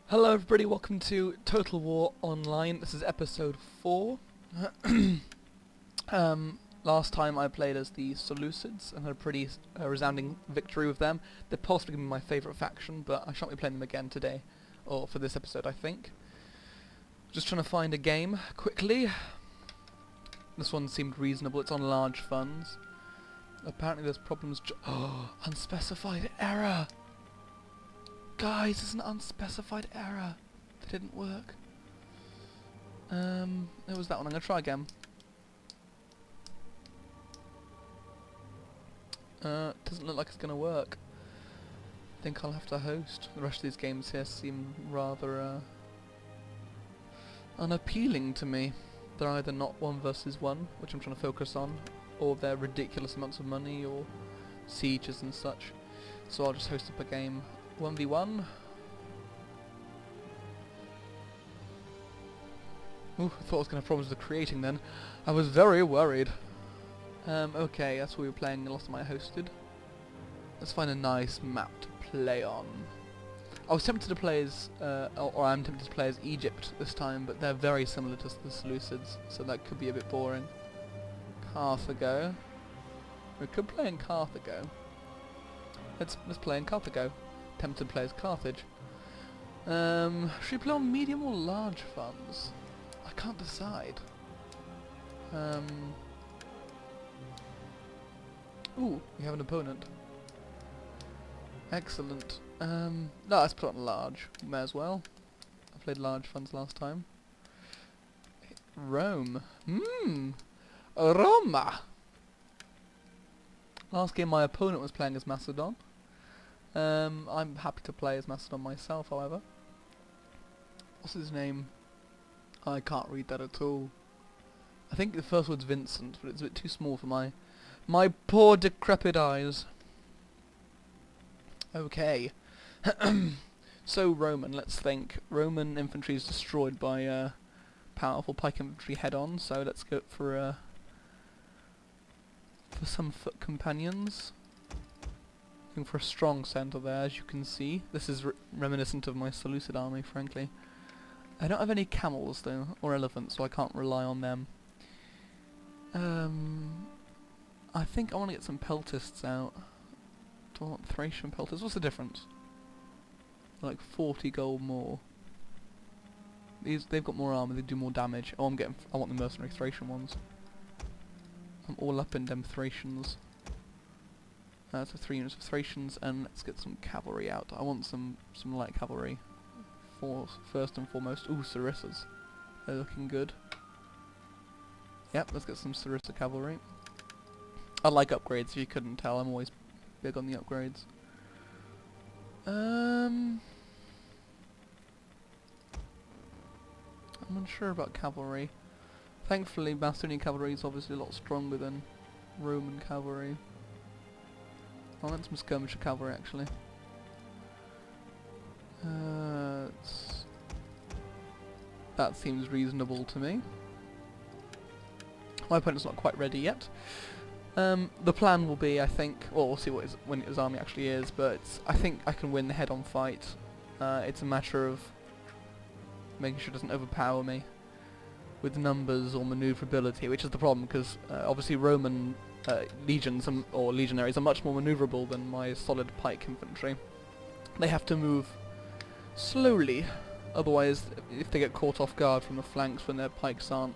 Hello everybody, welcome to Total War Online. This is episode 4. Last time I played as the Seleucids and had a pretty resounding victory with them. They're possibly going to be my favourite faction, but I shan't be playing them again today, or for this episode I think. Just trying to find a game quickly. This one seemed reasonable, it's on large funds. Apparently there's problems. Oh, unspecified error! Guys, it's an unspecified error. That didn't work. It was that one. I'm gonna try again. Doesn't look like it's gonna work. I think I'll have to host. The rest of these games here seem rather unappealing to me. They're either not 1 versus 1, which I'm trying to focus on, or they're ridiculous amounts of money, or sieges and such. So I'll just host up a game. 1v1. Ooh, I thought I was going to have problems with creating then. I was very worried. Okay, that's what we were playing the last time I hosted. Let's find a nice map to play on. I was tempted to play as, or I'm tempted to play as Egypt this time, but they're very similar to the Seleucids, so that could be a bit boring. Carthago. We could play in Carthago. Let's play in Carthago. Tempted to play as Carthage. Should we play on medium or large funds? I can't decide. Ooh, we have an opponent. Excellent. No, let's put on large. May as well. I played large funds last time. Rome. Roma! Last game my opponent was playing as Macedon. I'm happy to play as Macedon myself, however. What's his name? I can't read that at all. I think the first word's Vincent, but it's a bit too small for my poor decrepit eyes. Okay. So Roman, let's think. Roman infantry is destroyed by powerful pike infantry head-on, so let's go for some foot companions. Looking for a strong centre there, as you can see. This is reminiscent of my Seleucid army, frankly. I don't have any camels, though, or elephants, so I can't rely on them. I think I want to get some peltists out. Do I want Thracian peltists? What's the difference? Like 40 gold more. They've got more armour, they do more damage. Oh, I want the mercenary Thracian ones. I'm all up in them Thracians. So 3 units of Thracians, and let's get some cavalry out. I want some light cavalry. First and foremost. Ooh, Sarissas. They're looking good. Yep, let's get some Sarissa cavalry. I like upgrades, if you couldn't tell. I'm always big on the upgrades. I'm unsure about cavalry. Thankfully, Macedonian cavalry is obviously a lot stronger than Roman cavalry. I want some skirmisher cavalry, actually. That seems reasonable to me. My opponent's not quite ready yet. The plan will be, I think, well, we'll see when his army actually is, but I think I can win the head-on fight. It's a matter of making sure it doesn't overpower me with numbers or maneuverability, which is the problem, because obviously Roman legions or legionaries are much more maneuverable than my solid pike infantry. They have to move slowly, otherwise if they get caught off guard from the flanks when their pikes aren't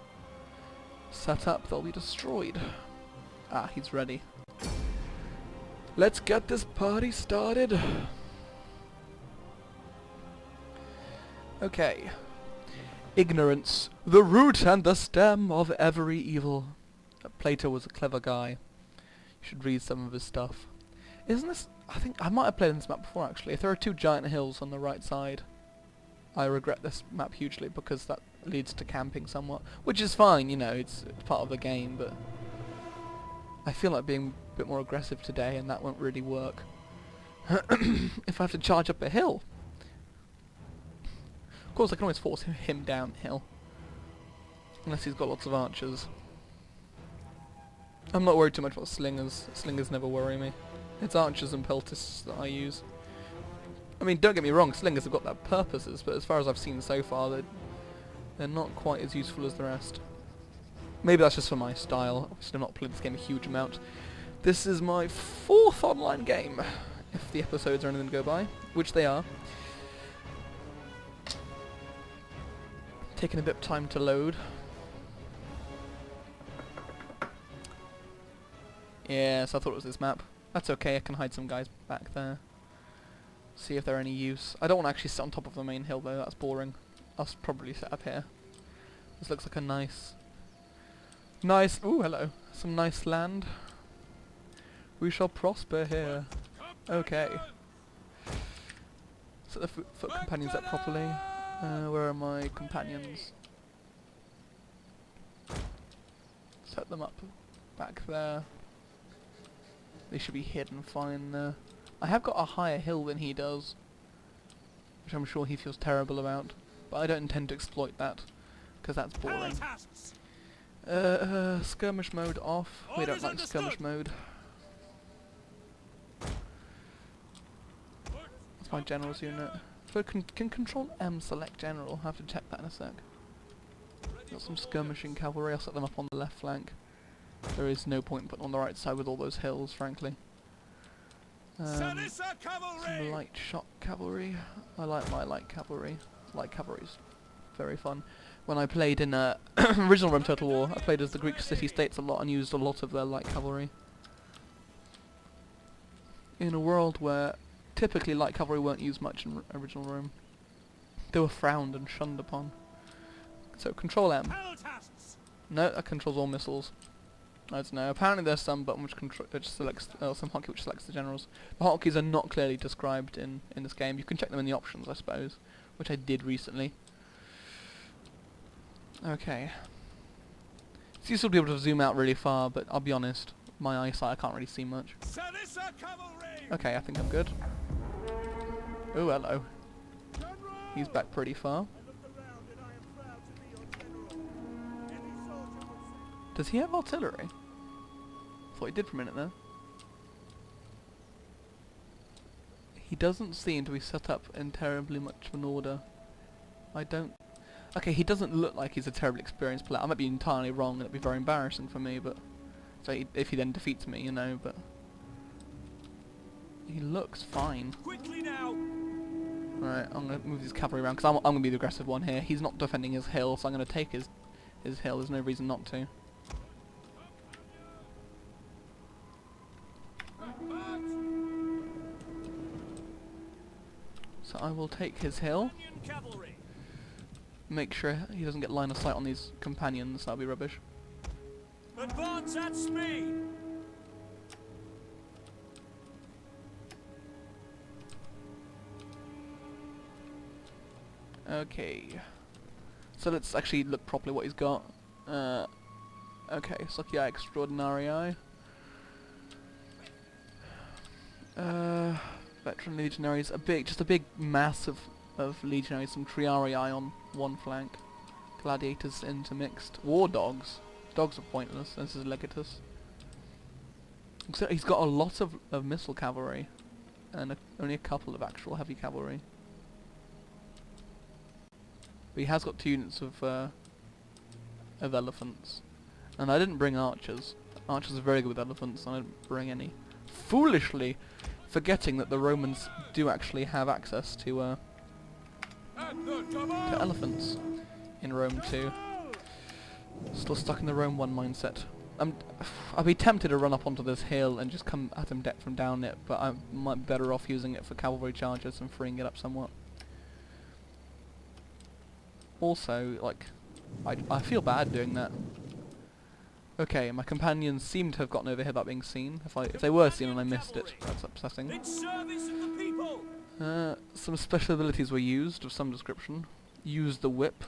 set up, they'll be destroyed. Ah, he's ready. Let's get this party started. Okay. Ignorance, the root and the stem of every evil. Plato was a clever guy. You should read some of his stuff. Isn't this... I think I might have played on this map before, actually. If there are 2 giant hills on the right side, I regret this map hugely because that leads to camping somewhat. Which is fine, you know, it's part of the game, but I feel like being a bit more aggressive today and that won't really work. If I have to charge up a hill. Of course I can always force him downhill. Unless he's got lots of archers. I'm not worried too much about slingers. Slingers never worry me. It's archers and peltists that I use. I mean, don't get me wrong, slingers have got their purposes, but as far as I've seen so far, they're not quite as useful as the rest. Maybe that's just for my style. Obviously I've not played this game a huge amount. This is my 4th online game, if the episodes are anything to go by, which they are. Taking a bit of time to load. Yes, I thought it was this map. That's okay, I can hide some guys back there. See if they're any use. I don't want to actually sit on top of the main hill though, that's boring. I'll probably sit up here. This looks like a nice... ooh, hello. Some nice land. We shall prosper here. Okay. Set the foot companions up properly. Where are my companions? Set them up back there. They should be hidden fine there. I have got a higher hill than he does, which I'm sure he feels terrible about, but I don't intend to exploit that, because that's boring. Skirmish mode off. We don't like skirmish mode. That's my general's unit. So can control M select general? I'll have to check that in a sec. Got some skirmishing cavalry, I'll set them up on the left flank. There is no point putting on the right side with all those hills, frankly. Some light shot cavalry. I like my light cavalry. Light cavalry's very fun. When I played in original Rome Total War, I played as the Greek city-states a lot and used a lot of their light cavalry. In a world where typically light cavalry weren't used much in original Rome. They were frowned and shunned upon. So control M. No, that controls all missiles. I don't know. Apparently there's some button which selects, some hotkey which selects the generals. The hotkeys are not clearly described in this game. You can check them in the options, I suppose, which I did recently. Okay. It's useful to be able to zoom out really far, but I'll be honest, my eyesight, I can't really see much. Okay, I think I'm good. Oh, hello. He's back pretty far. Does he have artillery? Thought he did for a minute there. He doesn't seem to be set up in terribly much of an order. I don't... Okay, he doesn't look like he's a terribly experienced player. I might be entirely wrong and it'd be very embarrassing for me, but... So if he then defeats me, you know, but... He looks fine. Quickly now. Alright, I'm going to move his cavalry around, because I'm going to be the aggressive one here. He's not defending his hill, so I'm going to take his hill. There's no reason not to. So I will take his hill. Make sure he doesn't get line of sight on these companions, that'll be rubbish. Advance at speed. Okay. So let's actually look properly what he's got. Okay, Socii Extraordinarii. Veteran legionaries, just a big mass of legionaries, some triarii on one flank. Gladiators intermixed. War dogs. Dogs are pointless. This is Legatus. So he's got a lot of missile cavalry, and only a couple of actual heavy cavalry. But he has got 2 units of elephants. And I didn't bring archers. Archers are very good with elephants, and I didn't bring any. Foolishly forgetting that the Romans do actually have access to elephants in Rome too. Still stuck in the Rome 1 mindset. I'd be tempted to run up onto this hill and just come at him from down it, but I might be better off using it for cavalry charges and freeing it up somewhat. Also, like, I feel bad doing that. Okay, my companions seem to have gotten over here without being seen. If they were seen and I missed it, that's upsetting. Some special abilities were used of some description. Use the whip.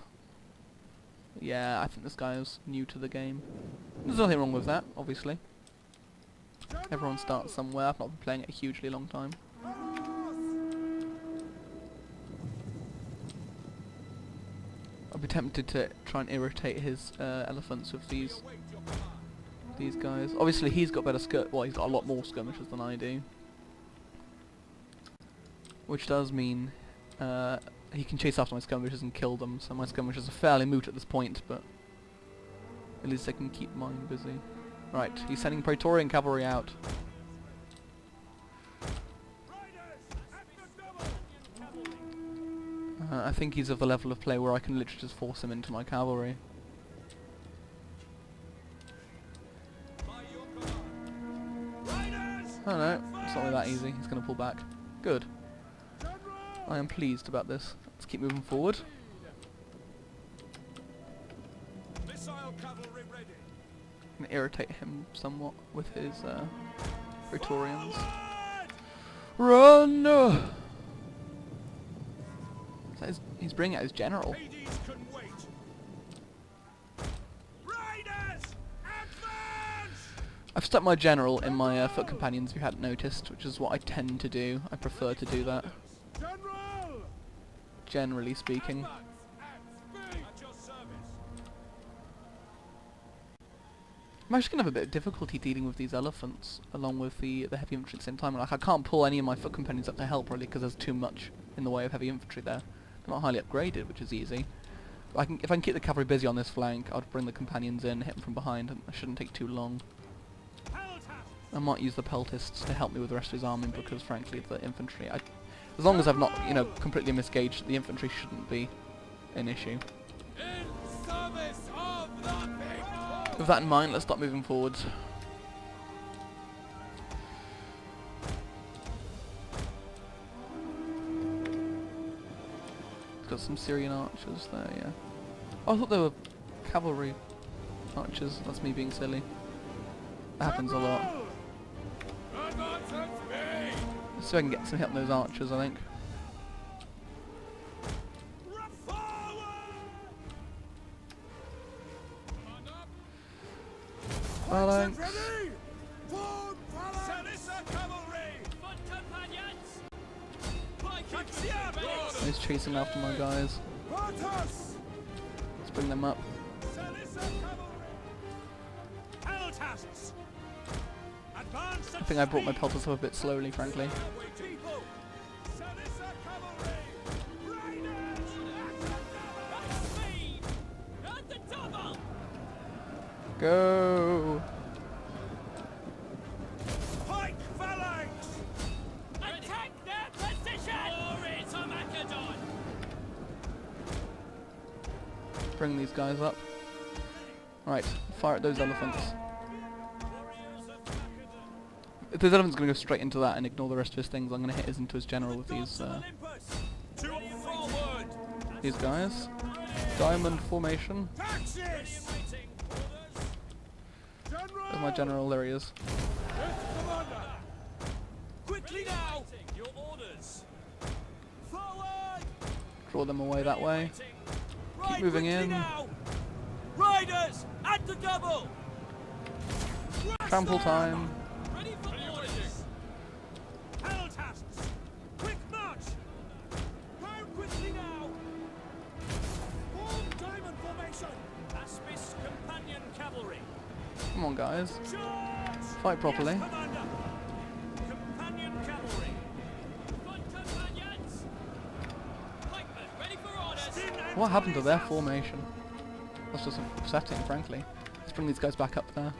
Yeah, I think this guy is new to the game. There's nothing wrong with that, obviously. Everyone starts somewhere. I've not been playing it a hugely long time. I'd be tempted to try and irritate his elephants with these guys. Obviously, he's got better he's got a lot more skirmishers than I do. which does mean he can chase after my skirmishers and kill them, so my skirmishers are fairly moot at this point, but at least I can keep mine busy. Right, he's sending Praetorian cavalry out. I think he's of the level of play where I can literally just force him into my cavalry. Oh no, it's not really that easy. He's going to pull back. Good. I am pleased about this. Let's keep moving forward. I'm going to irritate him somewhat with his Praetorians. Run! He's bringing out his general. I've stuck my general in my foot companions if you hadn't noticed, which is what I tend to do. I prefer to do that. Generally speaking. I'm actually going to have a bit of difficulty dealing with these elephants, along with the heavy infantry at the same time. Like, I can't pull any of my foot companions up to help, really, because there's too much in the way of heavy infantry there. They're not highly upgraded, which is easy. But if I can keep the cavalry busy on this flank, I'll bring the companions in, hit them from behind, and it shouldn't take too long. I might use the peltists to help me with the rest of his army, because frankly the infantry, as long as I've not, you know, completely misgauged, the infantry shouldn't be an issue. With that in mind, let's start moving forwards. It's got some Syrian archers there, yeah. Oh, I thought they were cavalry archers. That's me being silly. That happens a lot. Let's see if I can get some hit on those archers, I think. Phalanx. He's chasing after my guys. Let's bring them up. I think I brought my pelters up a bit slowly, frankly. Go! Pike phalanx! Attack their position! Glory to Macedon! Bring these guys up. Right, fire at those elephants. If this elephant's going to go straight into that and ignore the rest of his things, I'm going to hit into his general with these guys. Diamond formation. There's my general, there he is. Quickly now! Your orders! Forward! Draw them away that way. Keep moving in. Riders! At the double! Trample time. Ready for orders! Peltasts! Quick march! Down quickly now! Form diamond formation! Aspis companion cavalry! Come on, guys. Charge! Fight properly. Yes, Commander! Companion cavalry! Foot companions! Pikemen, ready for orders! What happened to their formation? That's just upsetting, frankly. Let's bring these guys back up there.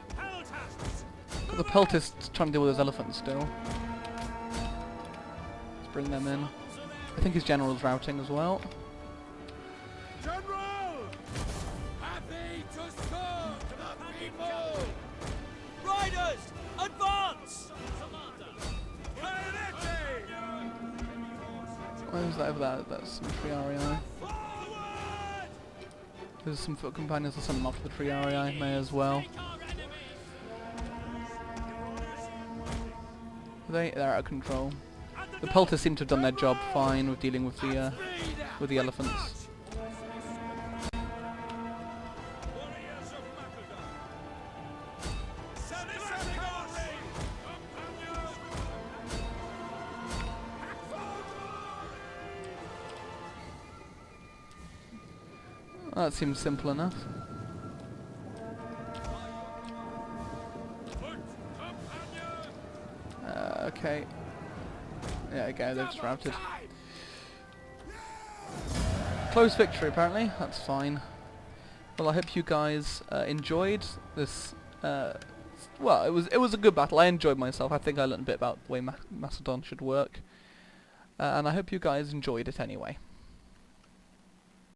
But the peltists trying to deal with those elephants still. Let's bring them in. I think his general's routing as well. General! Happy to serve the people! Riders, advance! Where's that over there? That's some triarii. Forward! There's some foot companions. I'll send them off to the triarii. May as well. They're out of control. The pelters seem to have done their job fine with dealing with the elephants. Well, that seems simple enough. Okay. There we go, they've just routed. Close victory, apparently. That's fine. Well, I hope you guys enjoyed this. Well, it was a good battle. I enjoyed myself. I think I learned a bit about the way Macedon should work. And I hope you guys enjoyed it anyway.